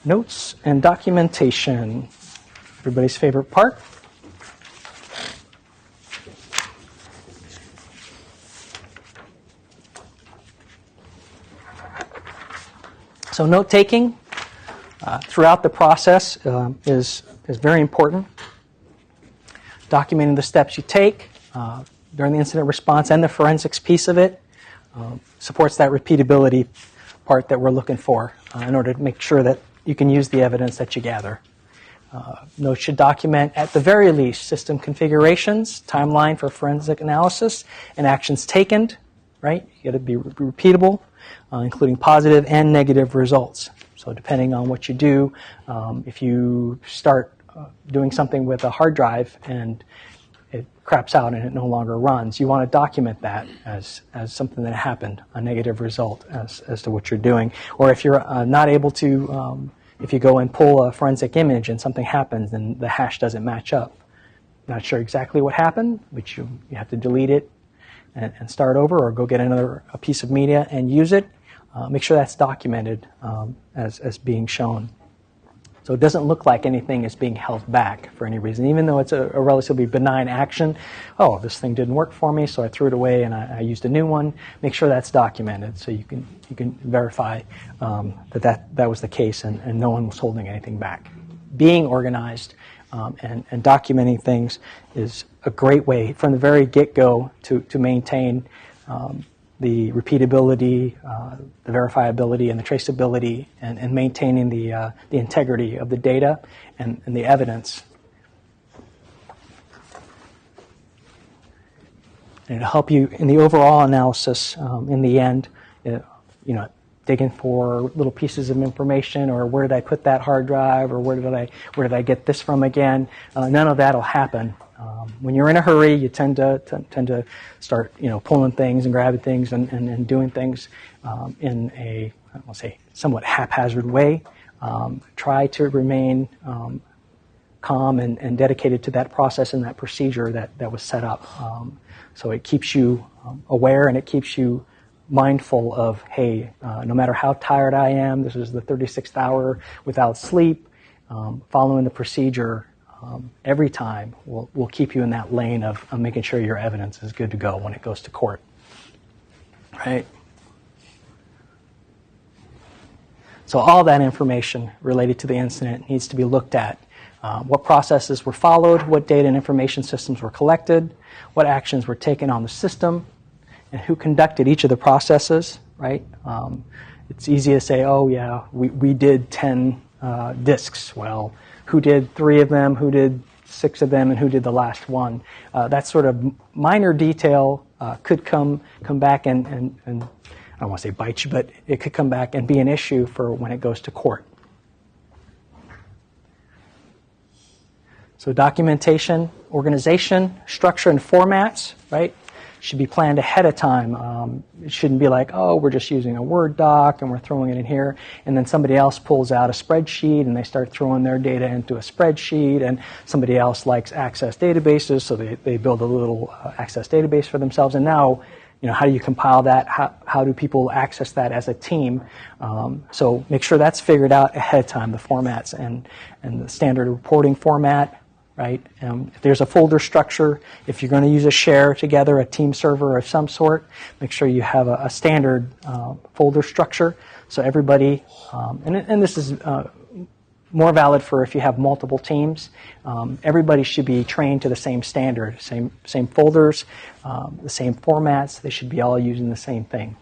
Notes and documentation. Everybody's favorite part. So note-taking throughout the process is very important. Documenting the steps you take during the incident response and the forensics piece of it supports that repeatability part that we're looking for in order to make sure that you can use the evidence that you gather. Notes should document, at the very least, system configurations, timeline for forensic analysis, and actions taken, right? You got to be repeatable, including positive and negative results. So depending on what you do, if you start doing something with a hard drive and it craps out and it no longer runs, you want to document that as something that happened, a negative result as to what you're doing. Or if you're not able to, if you go and pull a forensic image and something happens and the hash doesn't match up, not sure exactly what happened, but you have to delete it and start over, or go get a piece of media and use it. Make sure that's documented as being shown. So it doesn't look like anything is being held back for any reason, even though it's a relatively benign action. Oh, this thing didn't work for me, so I threw it away and I used a new one. Make sure that's documented so you can verify that was the case and no one was holding anything back. Being organized and documenting things is a great way from the very get-go to maintain the repeatability, the verifiability, and the traceability, and maintaining the integrity of the data and the evidence. And it'll help you in the overall analysis in the end, digging for little pieces of information, or where did I put that hard drive, or where did I get this from again. None of that will happen. When you're in a hurry, you tend to start, pulling things and grabbing things and doing things in a, I won't say, somewhat haphazard way. Try to remain calm and dedicated to that process and that procedure that was set up. So it keeps you aware and it keeps you mindful of, hey, no matter how tired I am, this is the 36th hour without sleep, following the procedure every time will keep you in that lane of making sure your evidence is good to go when it goes to court. Right? So all that information related to the incident needs to be looked at. What processes were followed, what data and information systems were collected, what actions were taken on the system, and who conducted each of the processes, right? It's easy to say, oh yeah, we did 10 disks. Well, who did 3 of them, who did 6 of them, and who did the last one? That sort of minor detail could come back and I don't want to say bite you, but it could come back and be an issue for when it goes to court. So documentation, organization, structure, and formats, right, should be planned ahead of time. It shouldn't be like, oh, we're just using a Word doc and we're throwing it in here, and then somebody else pulls out a spreadsheet and they start throwing their data into a spreadsheet, and somebody else likes Access databases, so they build a little Access database for themselves, and now, how do you compile that? How do people access that as a team? So make sure that's figured out ahead of time, the formats and the standard reporting format, right? If there's a folder structure, if you're going to use a share together, a team server of some sort, make sure you have a standard folder structure so everybody, and this is more valid for if you have multiple teams, everybody should be trained to the same standard, same folders, the same formats. They should be all using the same thing.